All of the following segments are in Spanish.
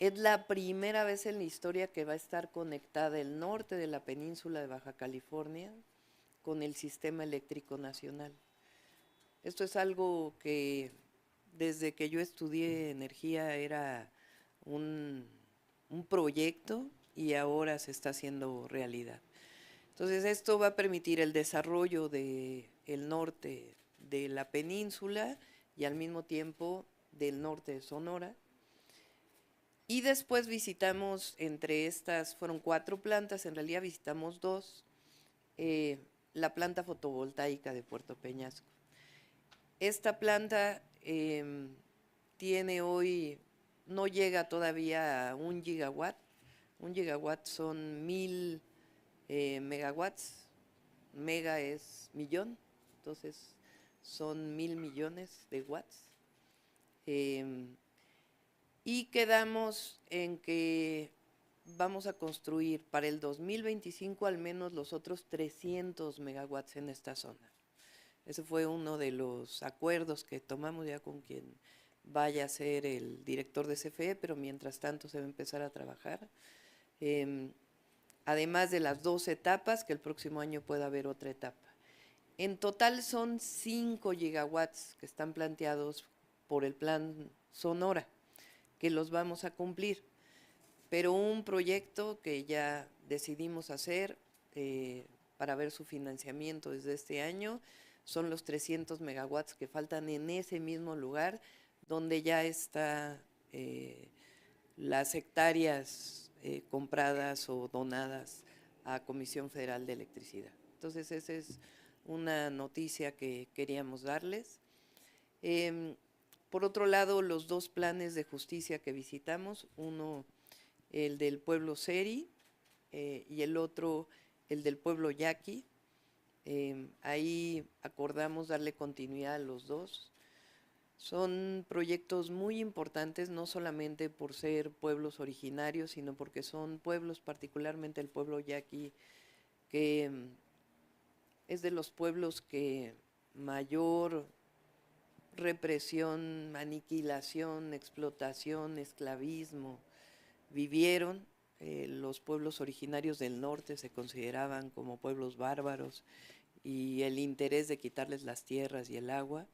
Es la primera vez en la historia que va a estar conectada el norte de la península de Baja California con el sistema eléctrico nacional. Esto es algo que desde que yo estudié energía era un, un proyecto y ahora se está haciendo realidad. Entonces esto va a permitir el desarrollo del norte de la península y al mismo tiempo del norte de Sonora. Y después visitamos, entre estas, fueron 4 plantas, en realidad visitamos 2, la planta fotovoltaica de Puerto Peñasco. Esta planta tiene hoy, no llega todavía a 1 gigawatt. 1 gigawatt son 1000 megawatts. Mega es millón, entonces son 1000 millones de watts. Y quedamos en que vamos a construir para el 2025 al menos los otros 300 megawatts en esta zona. Ese fue uno de los acuerdos que tomamos ya con quien vaya a ser el director de CFE, pero mientras tanto se va a empezar a trabajar. Además de las 2 etapas, que el próximo año pueda haber otra etapa. En total son 5 gigawatts que están planteados por el plan Sonora, que los vamos a cumplir. Pero un proyecto que ya decidimos hacer para ver su financiamiento desde este año son los 300 megawatts que faltan en ese mismo lugar donde ya está las hectáreas compradas o donadas a Comisión Federal de Electricidad. Entonces esa es una noticia que queríamos darles. Por otro lado, los 2 planes de justicia que visitamos, uno el del pueblo Seri y el otro el del pueblo Yaqui. Ahí acordamos darle continuidad a los 2. Son proyectos muy importantes, no solamente por ser pueblos originarios, sino porque son pueblos, particularmente el pueblo Yaqui, que es de los pueblos que mayor represión, aniquilación, explotación, esclavismo vivieron. Los pueblos originarios del norte se consideraban como pueblos bárbaros y el interés de quitarles las tierras y el agua.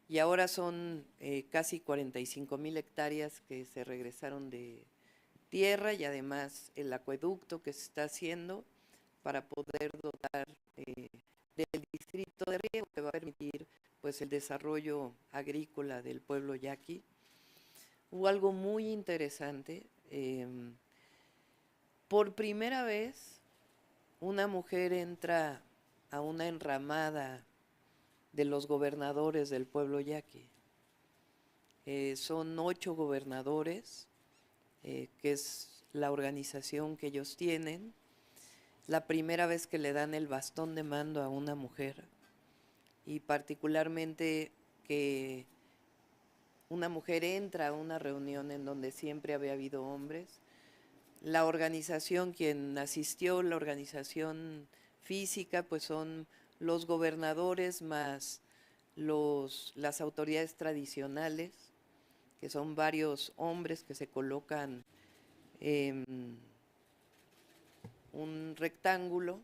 Y ahora son casi 45,000 hectáreas que se regresaron de tierra y además el acueducto que se está haciendo para poder dotar del distrito de riego que va a permitir pues el desarrollo agrícola del pueblo yaqui. Hubo algo muy interesante. Por primera vez una mujer entra a una enramada de los gobernadores del pueblo yaqui. Son 8 gobernadores, que es la organización que ellos tienen. La primera vez que le dan el bastón de mando a una mujer y particularmente que una mujer entra a una reunión en donde siempre había habido hombres. La organización, quien asistió, la organización física, pues son los gobernadores más las autoridades tradicionales, que son varios hombres que se colocan en un rectángulo.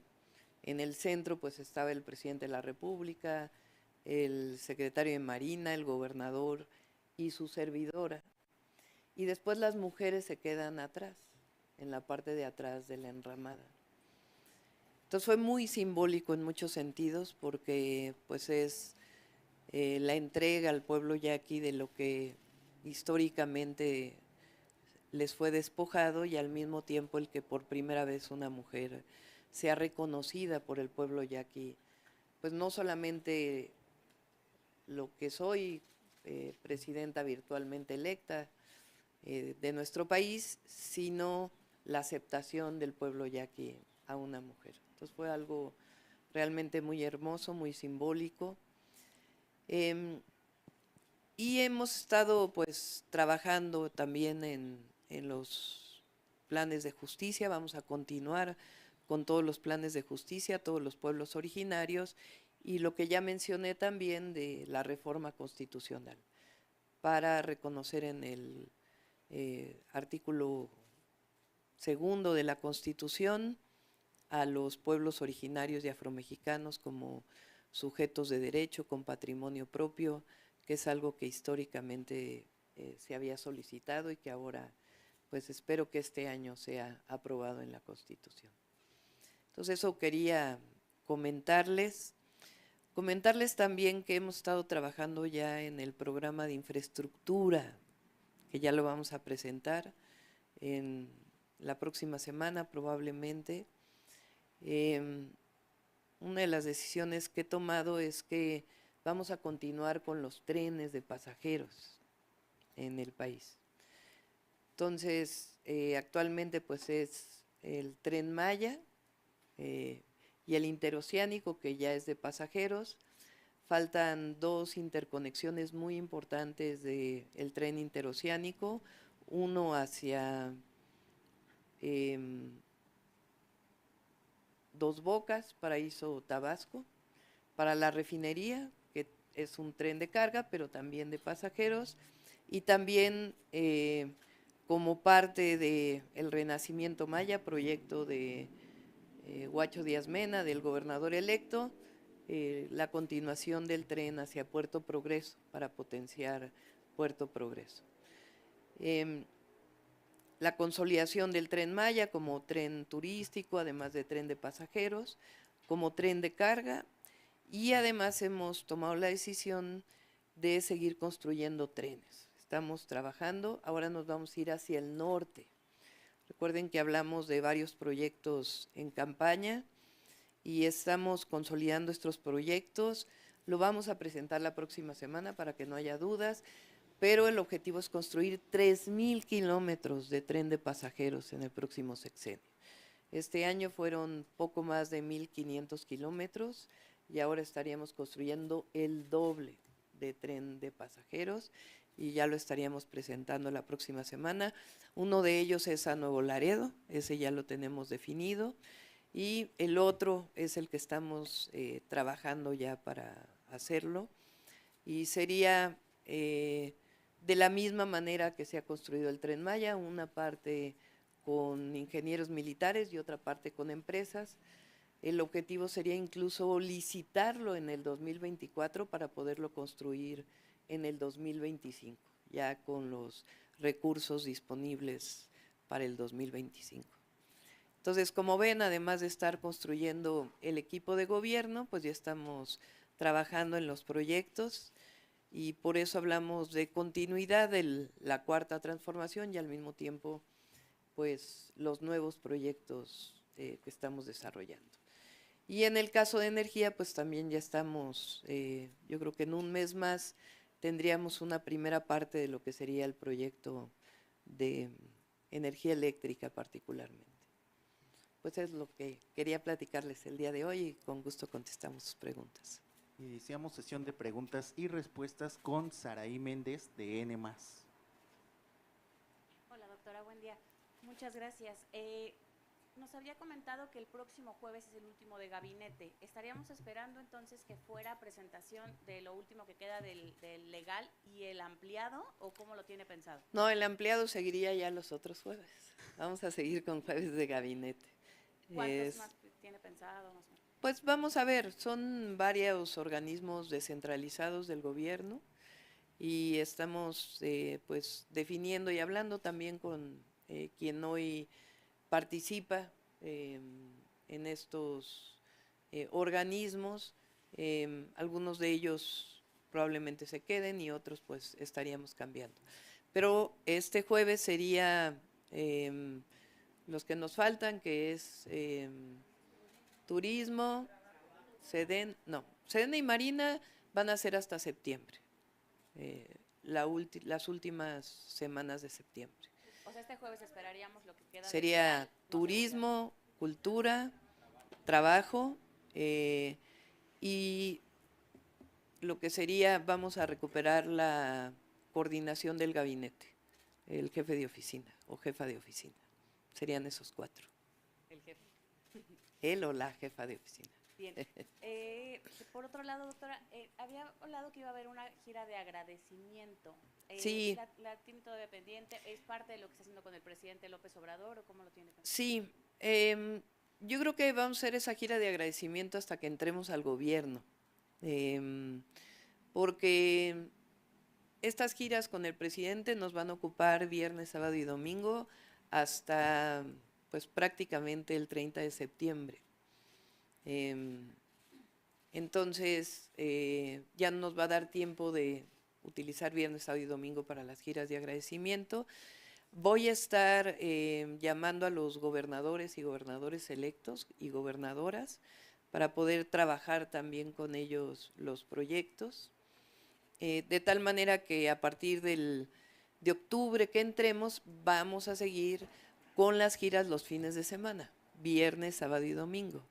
En el centro pues estaba el presidente de la República, el secretario de Marina, el gobernador y su servidora. Y después las mujeres se quedan atrás, en la parte de atrás de la enramada. Entonces fue muy simbólico en muchos sentidos porque pues es la entrega al pueblo yaqui de lo que históricamente les fue despojado y al mismo tiempo el que por primera vez una mujer sea reconocida por el pueblo yaqui, pues no solamente lo que soy, presidenta virtualmente electa de nuestro país, sino la aceptación del pueblo yaqui a una mujer. Entonces fue algo realmente muy hermoso, muy simbólico. Y hemos estado pues trabajando también en los planes de justicia. Vamos a continuar con todos los planes de justicia, todos los pueblos originarios y lo que ya mencioné también de la reforma constitucional para reconocer en artículo 2 de la Constitución, a los pueblos originarios y afromexicanos como sujetos de derecho con patrimonio propio, que es algo que históricamente se había solicitado y que ahora pues espero que este año sea aprobado en la Constitución. Entonces eso quería comentarles. Comentarles también que hemos estado trabajando ya en el programa de infraestructura, que ya lo vamos a presentar en la próxima semana probablemente. Una de las decisiones que he tomado es que vamos a continuar con los trenes de pasajeros en el país. Entonces, actualmente pues es el Tren Maya y el interoceánico, que ya es de pasajeros. Faltan 2 interconexiones muy importantes del tren interoceánico, uno hacia Dos Bocas, Paraíso, Tabasco, para la refinería, que es un tren de carga, pero también de pasajeros, y también como parte del Renacimiento Maya, proyecto de Huacho Díaz Mena, del gobernador electo, la continuación del tren hacia Puerto Progreso, para potenciar Puerto Progreso. La consolidación del Tren Maya como tren turístico, además de tren de pasajeros, como tren de carga, y además hemos tomado la decisión de seguir construyendo trenes. Estamos trabajando, ahora nos vamos a ir hacia el norte. Recuerden que hablamos de varios proyectos en campaña y estamos consolidando estos proyectos. Lo vamos a presentar la próxima semana para que no haya dudas, pero el objetivo es construir 3,000 kilómetros de tren de pasajeros en el próximo sexenio. Este año fueron poco más de 1,500 kilómetros y ahora estaríamos construyendo el doble de tren de pasajeros y ya lo estaríamos presentando la próxima semana. Uno de ellos es a Nuevo Laredo, ese ya lo tenemos definido, y el otro es el que estamos trabajando ya para hacerlo, y sería de la misma manera que se ha construido el Tren Maya, una parte con ingenieros militares y otra parte con empresas. El objetivo sería incluso licitarlo en el 2024 para poderlo construir en el 2025, ya con los recursos disponibles para el 2025. Entonces, como ven, además de estar construyendo el equipo de gobierno, pues ya estamos trabajando en los proyectos y por eso hablamos de continuidad de la cuarta transformación y al mismo tiempo, pues, los nuevos proyectos que estamos desarrollando. Y en el caso de energía, pues también ya estamos, yo creo que en un mes más tendríamos una primera parte de lo que sería el proyecto de energía eléctrica particularmente. Pues es lo que quería platicarles el día de hoy y con gusto contestamos sus preguntas. Iniciamos sesión de preguntas y respuestas con Saraí Méndez de N+. Hola doctora, buen día. Muchas gracias. Nos había comentado que el próximo jueves es el último de gabinete. ¿Estaríamos esperando entonces que fuera presentación de lo último que queda del legal y el ampliado o cómo lo tiene pensado? No, el ampliado seguiría ya los otros jueves. Vamos a seguir con jueves de gabinete. ¿Cuántos más tiene pensado? Más o menos? Pues vamos a ver, son varios organismos descentralizados del gobierno y estamos pues definiendo y hablando también con quien hoy participa en estos organismos. Algunos de ellos probablemente se queden y otros pues estaríamos cambiando. Pero este jueves sería los que nos faltan, que es Turismo, Sedena y Marina van a ser hasta septiembre, las últimas semanas de septiembre. O sea, este jueves esperaríamos lo que queda. Sería turismo, cultura, trabajo y lo que sería, vamos a recuperar la coordinación del gabinete, el jefe de oficina o jefa de oficina. Serían esos 4. El jefe. Él o la jefa de oficina. Bien. Por otro lado, doctora, había hablado que iba a haber una gira de agradecimiento. Sí. ¿La tiene todavía pendiente? ¿Es parte de lo que está haciendo con el presidente López Obrador o cómo lo tiene pensado? Sí, yo creo que vamos a hacer esa gira de agradecimiento hasta que entremos al gobierno, porque estas giras con el presidente nos van a ocupar viernes, sábado y domingo hasta pues prácticamente el 30 de septiembre. Entonces ya no nos va a dar tiempo de utilizar viernes, sábado y domingo para las giras de agradecimiento. Voy a estar llamando a los gobernadores y gobernadores electos y gobernadoras para poder trabajar también con ellos los proyectos, de tal manera que a partir de octubre que entremos vamos a seguir con las giras los fines de semana, viernes, sábado y domingo,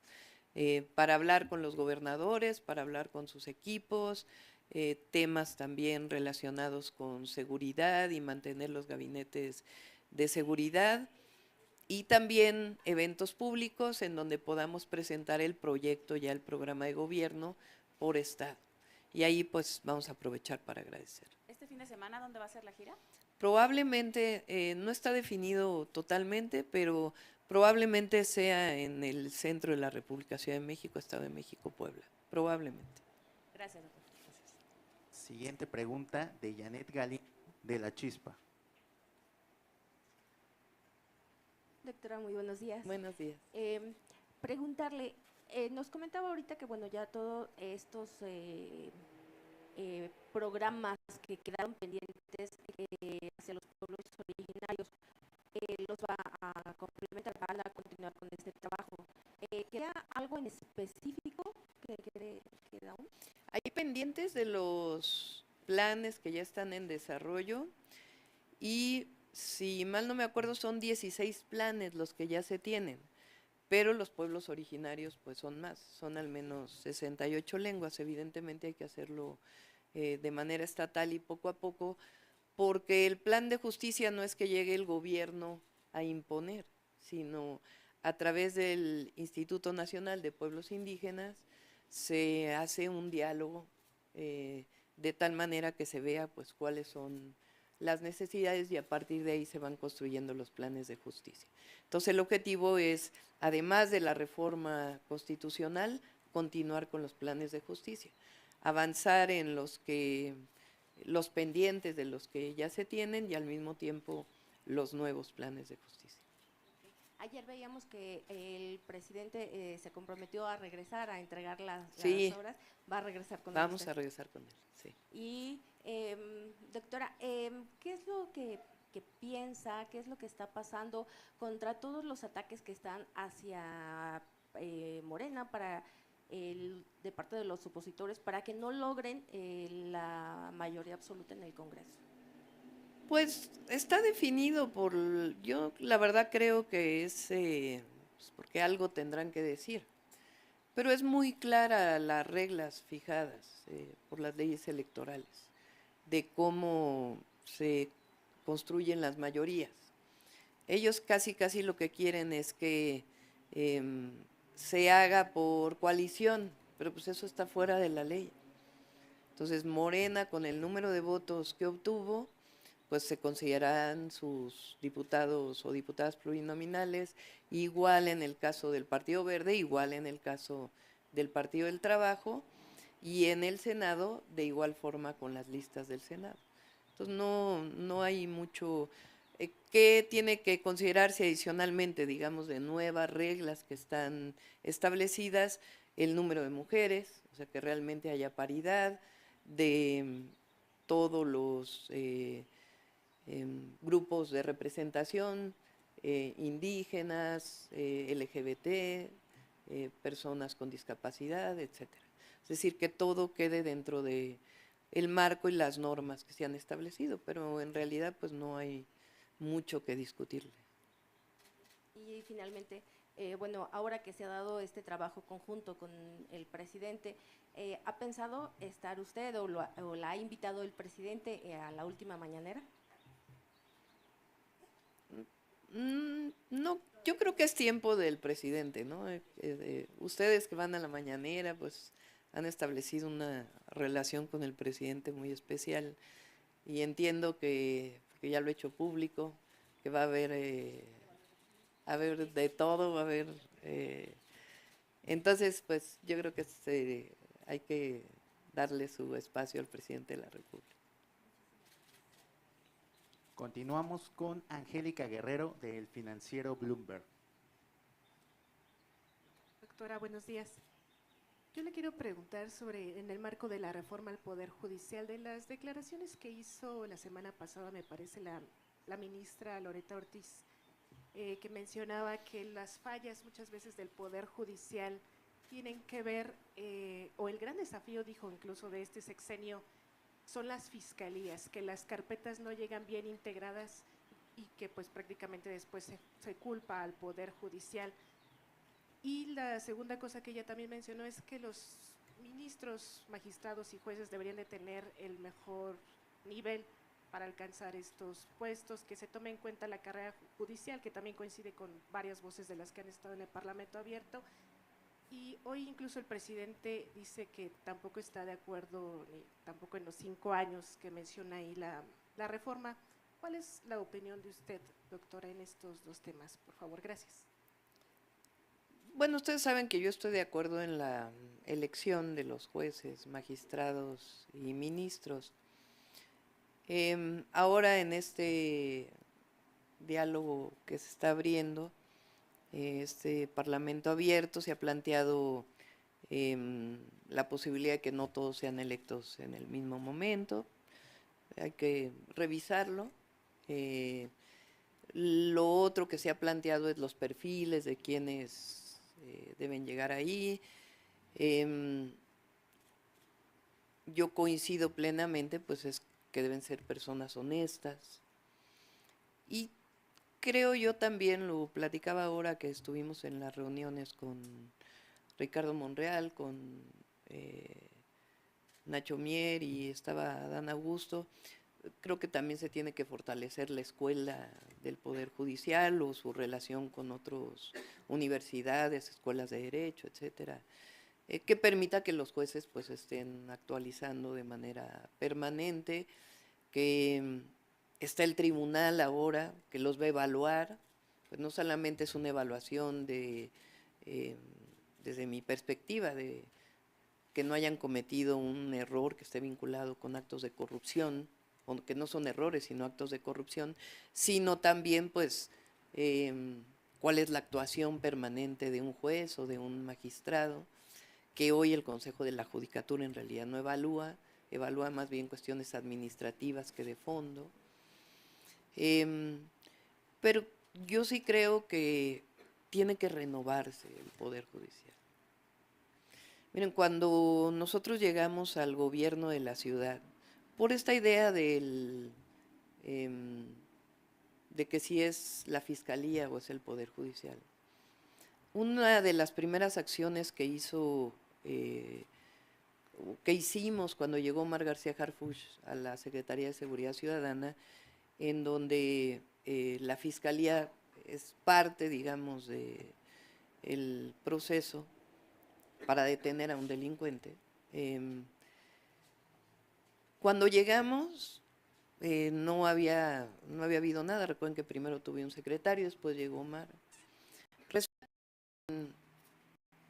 para hablar con los gobernadores, para hablar con sus equipos, temas también relacionados con seguridad y mantener los gabinetes de seguridad, y también eventos públicos en donde podamos presentar el proyecto, ya el programa de gobierno por estado. Y ahí pues vamos a aprovechar para agradecer. ¿Este fin de semana dónde va a ser la gira? Probablemente, no está definido totalmente, pero probablemente sea en el centro de la República, Ciudad de México, Estado de México, Puebla. Probablemente. Gracias, doctor. Siguiente pregunta de Janet Gali, de La Chispa. Doctora, muy buenos días. Buenos días. Preguntarle, nos comentaba ahorita que bueno, ya todos estos programas que quedaron pendientes hacia los pueblos originarios los va a complementar, van a continuar con este trabajo. ¿Queda algo en específico que queda aún? Hay pendientes de los planes que ya están en desarrollo y, si mal no me acuerdo, son 16 planes los que ya se tienen, pero los pueblos originarios pues son más, son al menos 68 lenguas. Evidentemente hay que hacerlo de manera estatal y poco a poco, porque el plan de justicia no es que llegue el gobierno a imponer, sino a través del Instituto Nacional de Pueblos Indígenas se hace un diálogo de tal manera que se vea pues cuáles son las necesidades y a partir de ahí se van construyendo los planes de justicia. Entonces el objetivo es, además de la reforma constitucional, continuar con los planes de justicia, avanzar en los pendientes de los que ya se tienen y al mismo tiempo los nuevos planes de justicia. Ayer veíamos que el presidente se comprometió a regresar a entregar las Sí. obras. ¿Va a regresar con Vamos usted? a regresar con él, sí. Y, doctora, ¿qué es lo que piensa, qué es lo que está pasando contra todos los ataques que están hacia Morena de parte de los opositores para que no logren la mayoría absoluta en el Congreso? Pues está definido yo la verdad creo que es pues porque algo tendrán que decir, pero es muy clara las reglas fijadas por las leyes electorales de cómo se construyen las mayorías. Ellos casi lo que quieren es que se haga por coalición, pero pues eso está fuera de la ley. Entonces Morena, con el número de votos que obtuvo, pues se considerarán sus diputados o diputadas plurinominales, igual en el caso del Partido Verde, igual en el caso del Partido del Trabajo, y en el Senado de igual forma con las listas del Senado. Entonces no hay mucho. ¿Qué tiene que considerarse adicionalmente, digamos, de nuevas reglas que están establecidas? El número de mujeres, o sea, que realmente haya paridad de todos los grupos de representación, indígenas, LGBT, personas con discapacidad, etcétera. Es decir, que todo quede dentro de el marco y las normas que se han establecido, pero en realidad pues no hay mucho que discutirle. Y finalmente, bueno, ahora que se ha dado este trabajo conjunto con el presidente, ¿ha pensado estar usted o la ha invitado el presidente a la última mañanera? No Yo creo que es tiempo del presidente, ¿no? Ustedes que van a la mañanera, pues han establecido una relación con el presidente muy especial y entiendo que ya lo he hecho público, que va a haber de todo, va a haber... entonces, pues yo creo que hay que darle su espacio al presidente de la República. Continuamos con Angélica Guerrero del financiero Bloomberg. Doctora, buenos días. Yo le quiero preguntar sobre, en el marco de la reforma al Poder Judicial, de las declaraciones que hizo la semana pasada, me parece, la ministra Loretta Ortiz, que mencionaba que las fallas muchas veces del Poder Judicial tienen que ver, o el gran desafío, dijo incluso, de este sexenio, son las fiscalías, que las carpetas no llegan bien integradas y que pues prácticamente después se culpa al Poder Judicial. Y la segunda cosa que ella también mencionó es que los ministros, magistrados y jueces deberían de tener el mejor nivel para alcanzar estos puestos, que se tome en cuenta la carrera judicial, que también coincide con varias voces de las que han estado en el Parlamento abierto. Y hoy incluso el presidente dice que tampoco está de acuerdo, ni tampoco en los 5 años que menciona ahí la reforma. ¿Cuál es la opinión de usted, doctora, en estos dos temas? Por favor, gracias. Bueno, ustedes saben que yo estoy de acuerdo en la elección de los jueces, magistrados y ministros. Ahora en este diálogo que se está abriendo, este Parlamento abierto, se ha planteado la posibilidad de que no todos sean electos en el mismo momento. Hay que revisarlo. Lo otro que se ha planteado es los perfiles de quienes deben llegar ahí. Yo coincido plenamente, pues es que deben ser personas honestas. Y creo yo también, lo platicaba ahora que estuvimos en las reuniones con Ricardo Monreal, con Nacho Mier y estaba Dan Augusto, creo que también se tiene que fortalecer la escuela del Poder Judicial o su relación con otras universidades, escuelas de derecho, etcétera, que permita que los jueces pues estén actualizando de manera permanente, que está el tribunal ahora que los va a evaluar, pues no solamente es una evaluación desde mi perspectiva, de que no hayan cometido un error que esté vinculado con actos de corrupción, o que no son errores, sino actos de corrupción, sino también, pues, cuál es la actuación permanente de un juez o de un magistrado, que hoy el Consejo de la Judicatura en realidad no evalúa, evalúa más bien cuestiones administrativas que de fondo. Pero yo sí creo que tiene que renovarse el Poder Judicial. Miren, cuando nosotros llegamos al gobierno de la ciudad, por esta idea de que si es la Fiscalía o es el Poder Judicial, una de las primeras acciones que hicimos cuando llegó Omar García Harfuch a la Secretaría de Seguridad Ciudadana, en donde la Fiscalía es parte, digamos, del proceso para detener a un delincuente. Cuando llegamos no había habido nada. Recuerden que primero tuve un secretario, después llegó Omar.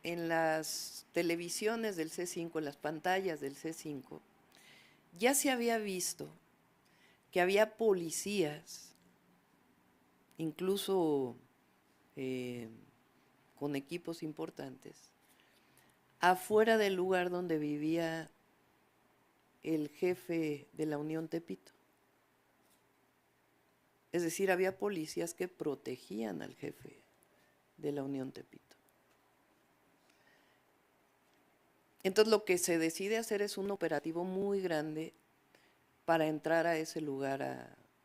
En las televisiones del C5, en las pantallas del C5, ya se había visto que había policías, incluso con equipos importantes, afuera del lugar donde vivía el jefe de la Unión Tepito. Es decir, había policías que protegían al jefe de la Unión Tepito. Entonces lo que se decide hacer es un operativo muy grande para entrar a ese lugar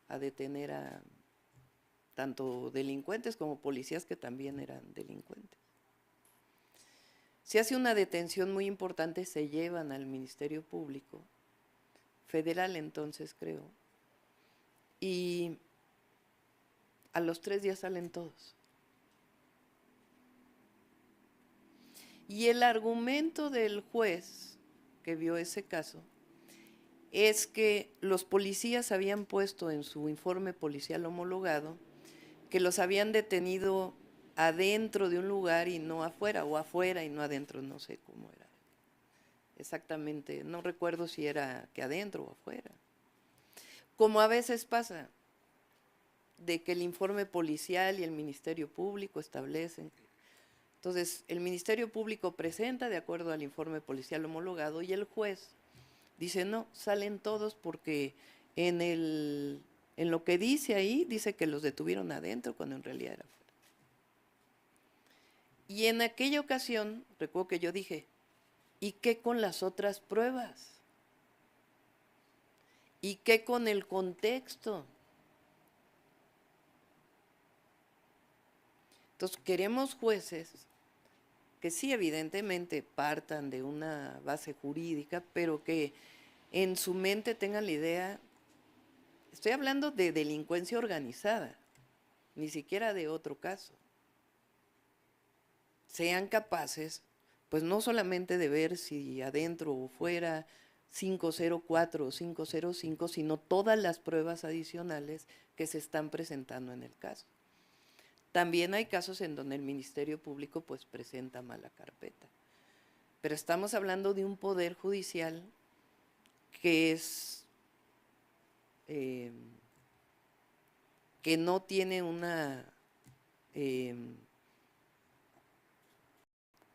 a detener a tanto delincuentes como policías que también eran delincuentes. Se hace una detención muy importante, se llevan al Ministerio Público Federal entonces, creo, y a los 3 días salen todos. Y el argumento del juez que vio ese caso es que los policías habían puesto en su informe policial homologado que los habían detenido adentro de un lugar y no afuera, o afuera y no adentro, no sé cómo era exactamente, no recuerdo si era que adentro o afuera. Como a veces pasa, de que el informe policial y el Ministerio Público establecen. Entonces, el Ministerio Público presenta de acuerdo al informe policial homologado y el juez dice, no, salen todos porque en lo que dice ahí, dice que los detuvieron adentro cuando en realidad era afuera. Y en aquella ocasión, recuerdo que yo dije, ¿y qué con las otras pruebas? ¿Y qué con el contexto? Entonces, queremos jueces que sí, evidentemente, partan de una base jurídica, pero que en su mente tengan la idea, estoy hablando de delincuencia organizada, ni siquiera de otro caso. Sean capaces, pues no solamente de ver si adentro o fuera 504 o 505, sino todas las pruebas adicionales que se están presentando en el caso. También hay casos en donde el Ministerio Público pues presenta mala carpeta. Pero estamos hablando de un poder judicial que es que no tiene una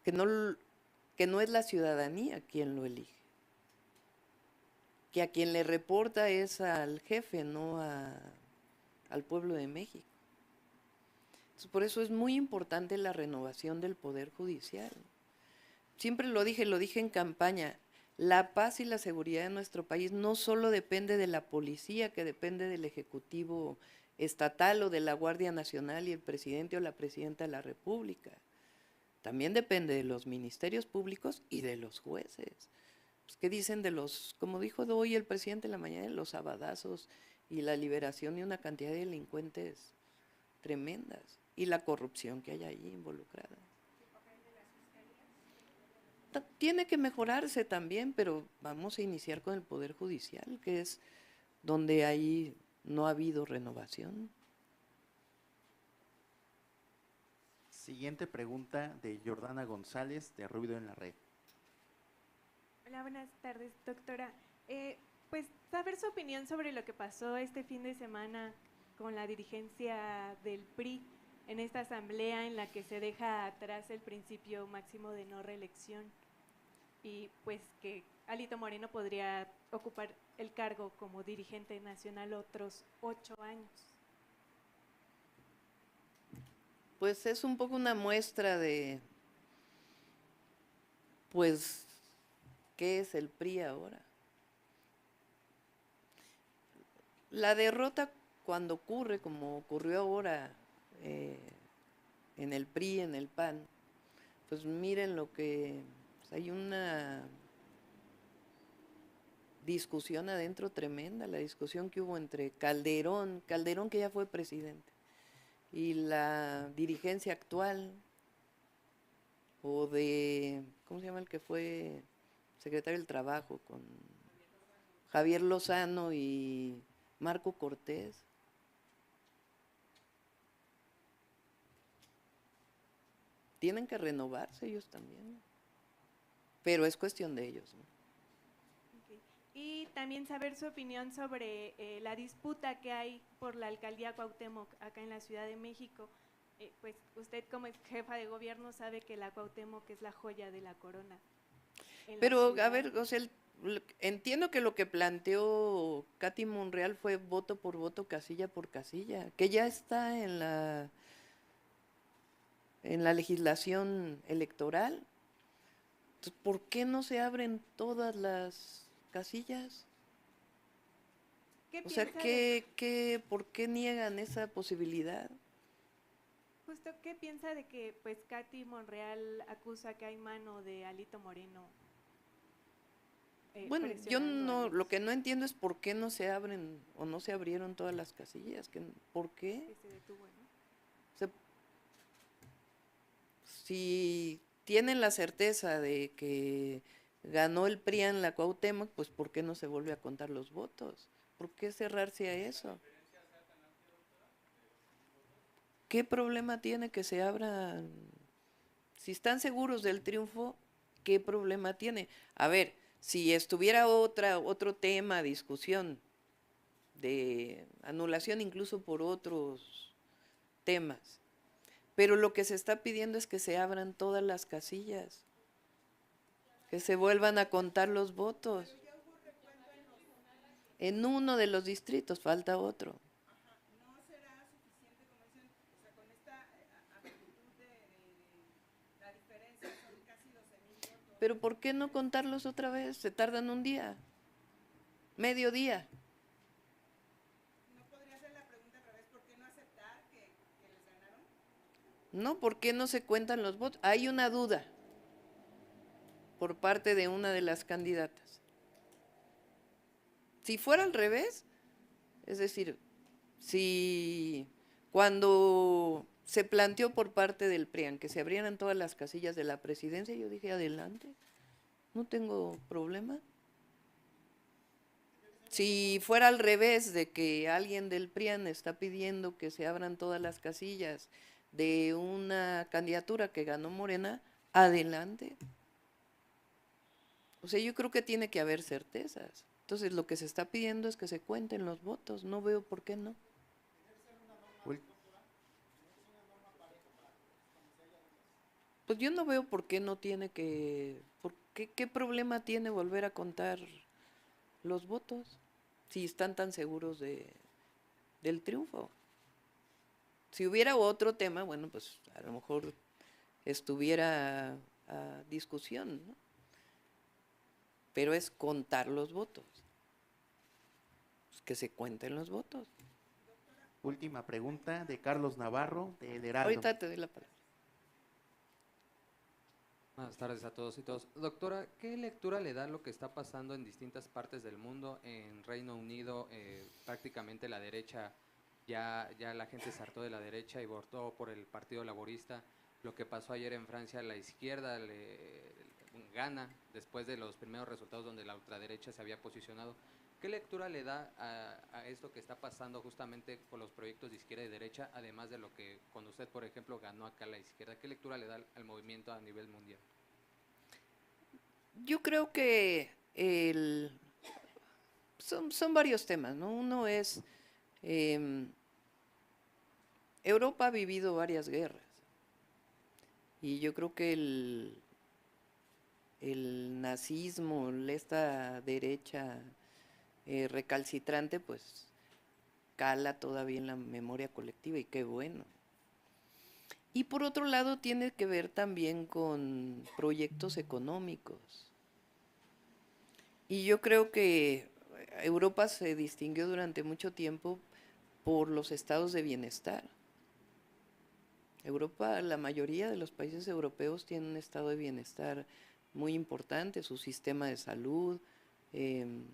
que no es la ciudadanía quien lo elige, que a quien le reporta es al jefe, no al pueblo de México. Entonces, por eso es muy importante la renovación del Poder Judicial. Siempre lo dije en campaña, la paz y la seguridad de nuestro país no solo depende de la policía, que depende del Ejecutivo estatal o de la Guardia Nacional y el presidente o la presidenta de la República. También depende de los ministerios públicos y de los jueces. Pues, ¿qué dicen de los, como dijo hoy el presidente en la mañana, de los abadazos y la liberación de una cantidad de delincuentes tremendas y la corrupción que hay ahí involucrada? Tiene que mejorarse también, pero vamos a iniciar con el Poder Judicial, que es donde ahí no ha habido renovación. Siguiente pregunta de Jordana González, de Ruido en la Red. Hola, buenas tardes, doctora. Pues saber su opinión sobre lo que pasó este fin de semana con la dirigencia del PRI en esta asamblea en la que se deja atrás el principio máximo de no reelección y pues que Alito Moreno podría ocupar el cargo como dirigente nacional otros 8 años. Pues es un poco una muestra de, pues, ¿qué es el PRI ahora? La derrota cuando ocurre, como ocurrió ahora en el PRI, en el PAN, pues miren lo que, pues hay una discusión adentro tremenda, la discusión que hubo entre Calderón que ya fue presidente, y la dirigencia actual, o de, ¿cómo se llama el que fue secretario del Trabajo? Con Javier Lozano y Marco Cortés. Tienen que renovarse ellos también, pero es cuestión de ellos, ¿no? Okay. Y también saber su opinión sobre la disputa que hay por la alcaldía Cuauhtémoc acá en la Ciudad de México. Pues usted como jefa de gobierno sabe que la Cuauhtémoc es la joya de la corona. Pero a ver, o sea, entiendo que lo que planteó Katy Monreal fue voto por voto, casilla por casilla, que ya está en la legislación electoral. Entonces, ¿por qué no se abren todas las casillas? O sea, ¿por qué niegan esa posibilidad? Justo, ¿qué piensa de que pues Katy Monreal acusa que hay mano de Alito Moreno? Bueno, yo no, lo que no entiendo es por qué no se abren o no se abrieron todas las casillas, ¿por qué? Que se detuvo, ¿no? O sea, si tienen la certeza de que ganó el PRI en la Cuauhtémoc, pues ¿por qué no se vuelve a contar los votos? ¿Por qué cerrarse a eso? ¿Qué problema tiene que se abran? Si están seguros del triunfo, ¿qué problema tiene? A ver, si estuviera otro tema, discusión, de anulación incluso por otros temas, pero lo que se está pidiendo es que se abran todas las casillas, que se vuelvan a contar los votos. En uno de los distritos, falta otro. Pero ¿por qué no contarlos otra vez? Se tardan un día, medio día. ¿No podría ser la pregunta otra vez? ¿Por qué no aceptar que les ganaron? No, ¿por qué no se cuentan los votos? Hay una duda por parte de una de las candidatas. Si fuera al revés, es decir, si cuando se planteó por parte del PRIAN que se abrieran todas las casillas de la presidencia, yo dije, adelante, no tengo problema. Si fuera al revés, de que alguien del PRIAN está pidiendo que se abran todas las casillas de una candidatura que ganó Morena, adelante. O sea, yo creo que tiene que haber certezas. Entonces, lo que se está pidiendo es que se cuenten los votos. No veo por qué no. Pues yo no veo por qué no tiene que... ¿Qué problema tiene volver a contar los votos si están tan seguros del triunfo? Si hubiera otro tema, bueno, pues a lo mejor estuviera a discusión, ¿no? Pero es contar los votos. Pues que se cuenten los votos. Última pregunta de Carlos Navarro, de El Heraldo. Ahorita te doy la palabra. Buenas tardes a todos y todas. Doctora, ¿qué lectura le da lo que está pasando en distintas partes del mundo? En Reino Unido, prácticamente la derecha, ya la gente se hartó de la derecha y votó por el Partido Laborista. Lo que pasó ayer en Francia, la izquierda gana después de los primeros resultados donde la ultraderecha se había posicionado. ¿Qué lectura le da a esto que está pasando justamente con los proyectos de izquierda y derecha, además de lo que cuando usted, por ejemplo, ganó acá la izquierda? ¿Qué lectura le da al movimiento a nivel mundial? Yo creo que son varios temas, ¿no? Uno es, Europa ha vivido varias guerras y yo creo que el nazismo, esta derecha recalcitrante, pues cala todavía en la memoria colectiva y qué bueno. Y por otro lado tiene que ver también con proyectos económicos. Y yo creo que Europa se distinguió durante mucho tiempo por los estados de bienestar. Europa, la mayoría de los países europeos tienen un estado de bienestar muy importante, su sistema de salud,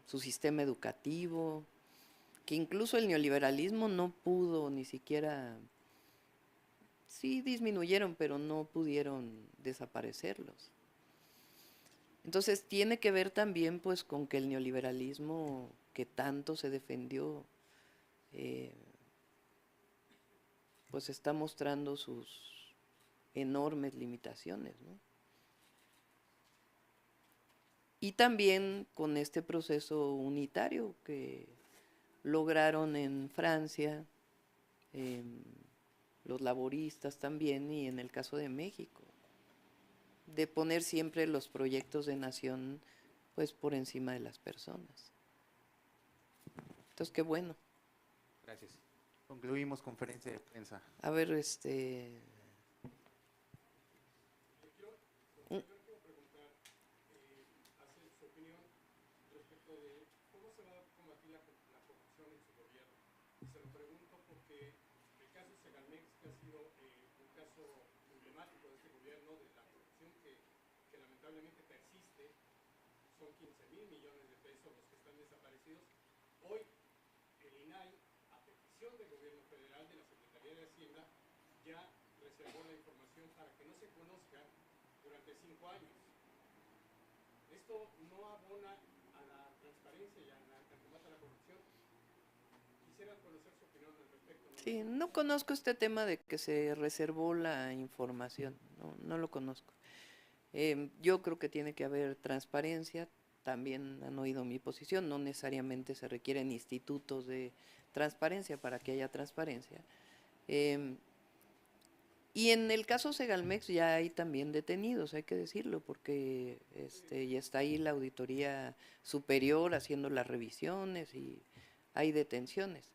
su sistema educativo, que incluso el neoliberalismo no pudo ni siquiera, sí disminuyeron, pero no pudieron desaparecerlos. Entonces tiene que ver también pues con que el neoliberalismo que tanto se defendió pues está mostrando sus enormes limitaciones, ¿no? Y también con este proceso unitario que lograron en Francia, los laboristas también, y en el caso de México, de poner siempre los proyectos de nación pues por encima de las personas. Entonces, qué bueno. Gracias. Concluimos conferencia de prensa. A ver, lamentablemente persiste, son 15,000 millones de pesos los que están desaparecidos. Hoy el INAI, a petición del gobierno federal, de la Secretaría de Hacienda, ya reservó la información para que no se conozca durante 5 años. Esto no abona a la transparencia y al combate a la corrupción. Quisiera conocer su opinión al respecto. Sí, no conozco este tema de que se reservó la información, no lo conozco. Yo creo que tiene que haber transparencia, también han oído mi posición, no necesariamente se requieren institutos de transparencia para que haya transparencia. Y en el caso Segalmex ya hay también detenidos, hay que decirlo, porque ya está ahí la Auditoría Superior haciendo las revisiones y hay detenciones.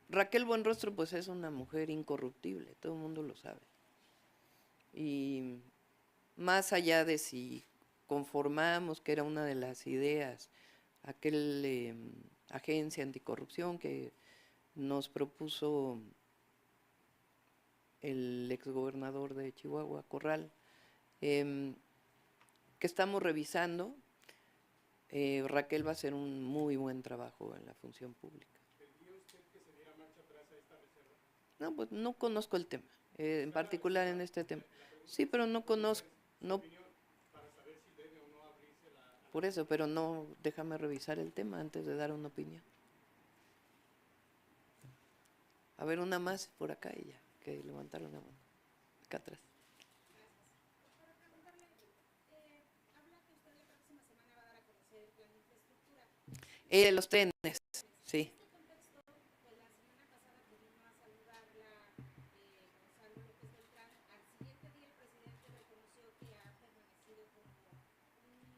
Raquel Buenrostro pues es una mujer incorruptible, todo el mundo lo sabe. Y más allá de si conformamos, que era una de las ideas, aquel agencia anticorrupción que nos propuso el exgobernador de Chihuahua, Corral, que estamos revisando, Raquel va a hacer un muy buen trabajo en la función pública. ¿Pediría usted que se diera marcha atrás a esta reserva? No, pues no conozco el tema, en particular en este tema. Sí, pero no conozco, no. Para saber si debe o no abrirse la... Por eso, pero no, déjame revisar el tema antes de dar una opinión. A ver, una más por acá y ya, que levantaron la mano. Acá atrás. Para preguntarle, habla que usted la próxima semana va a dar a conocer el plan de infraestructura. Los trenes, sí. En este contexto, pues la semana pasada vino a saludarla Gonzalo López Beltrán. Al siguiente día el presidente reconoció que ha permanecido como un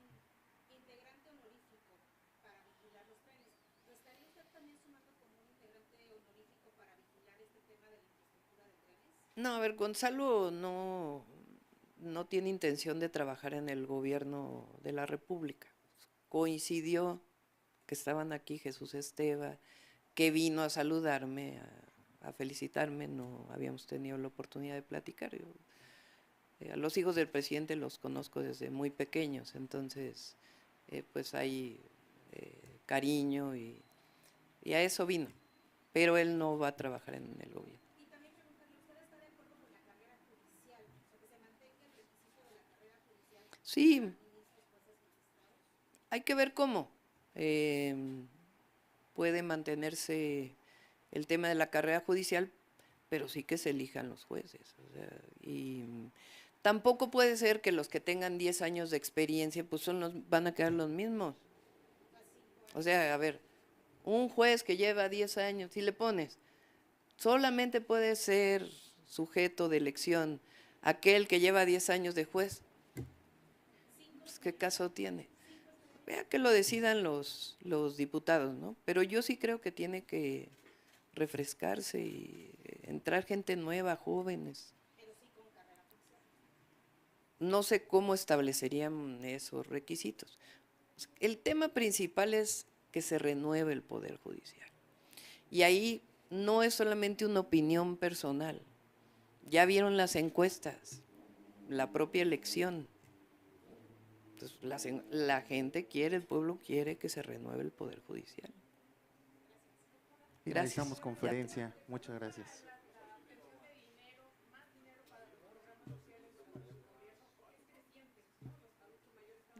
integrante honorífico para vigilar los trenes. ¿Lo estaría usted también sumando como un integrante honorífico para vigilar este tema de la infraestructura de trenes? No, a ver, Gonzalo no tiene intención de trabajar en el gobierno de la República. Coincidió que estaban aquí Jesús Esteva, que vino a saludarme, a felicitarme, no habíamos tenido la oportunidad de platicar. Yo, a los hijos del presidente los conozco desde muy pequeños, entonces pues hay cariño y a eso vino, pero él no va a trabajar en el gobierno. Y también preguntarle, ¿usted está de acuerdo con la carrera judicial? O sea, que se mantenga el requisito de la carrera judicial. Sí, Para ministros, jueces, magistrados. hay que ver cómo puede mantenerse el tema de la carrera judicial, pero sí que se elijan los jueces. O sea, y tampoco puede ser que los que tengan 10 años de experiencia pues van a quedar los mismos. O sea, a ver, un juez que lleva 10 años, si le pones, solamente puede ser sujeto de elección aquel que lleva 10 años de juez. Pues, ¿qué caso tiene? Vea que lo decidan los diputados, ¿no? Pero yo sí creo que tiene que refrescarse y entrar gente nueva, jóvenes. No sé cómo establecerían esos requisitos. El tema principal es que se renueve el Poder Judicial. Y ahí no es solamente una opinión personal. Ya vieron las encuestas, la propia elección. Entonces, la gente quiere, el pueblo quiere que se renueve el Poder Judicial. Finalizamos conferencia. Muchas gracias.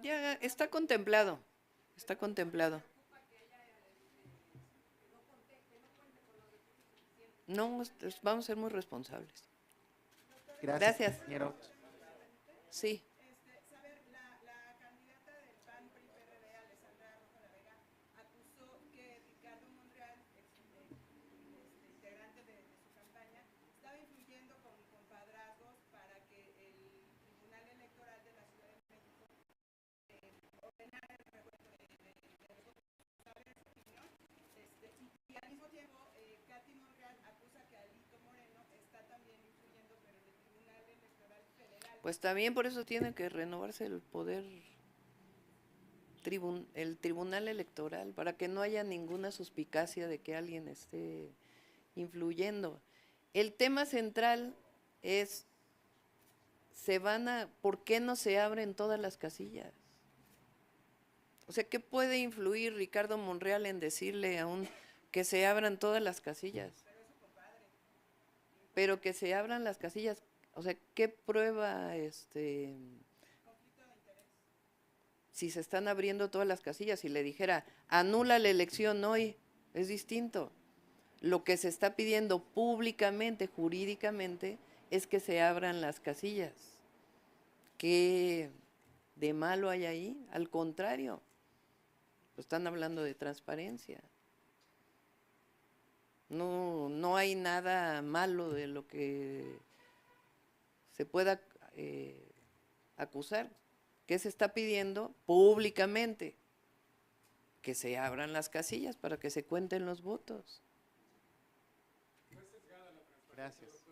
Ya está contemplado, está contemplado. No, vamos a ser muy responsables. Gracias. Compañero. Sí. Saber, la candidata del PAN PRI PRD, Alessandra Rojo de Vega, acusó que Ricardo Monreal, integrante de su campaña, estaba influyendo con compadrazgos para que el Tribunal Electoral de la Ciudad de México ordenara el recuento de votos. ¿Sabe esa opinión? Y al mismo tiempo, Katy Monreal acusa que Alito Moreno está también influyendo, pero en el Tribunal Electoral Federal. Pues también por eso tiene que renovarse el poder, el Tribunal Electoral, para que no haya ninguna suspicacia de que alguien esté influyendo. El tema central es, ¿por qué no se abren todas las casillas? O sea, ¿qué puede influir Ricardo Monreal en decirle que se abran todas las casillas? pero que se abran las casillas. O sea, ¿qué prueba si se están abriendo todas las casillas? Si le dijera, anula la elección hoy, es distinto. Lo que se está pidiendo públicamente, jurídicamente, es que se abran las casillas. ¿Qué de malo hay ahí? Al contrario, están hablando de transparencia. No hay nada malo de lo que se pueda acusar. ¿Qué se está pidiendo públicamente? Que se abran las casillas para que se cuenten los votos. Gracias.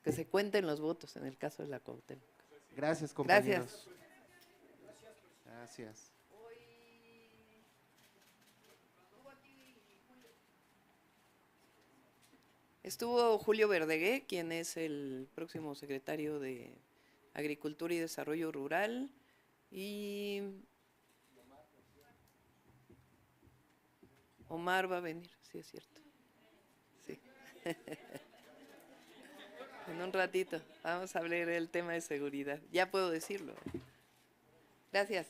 Que se cuenten los votos en el caso de la Cuauhtémoc. Gracias, compañeros. Gracias. Estuvo Julio Verdegué, quien es el próximo secretario de Agricultura y Desarrollo Rural, y Omar va a venir, sí es cierto. Sí. En un ratito vamos a hablar del tema de seguridad. Ya puedo decirlo. Gracias.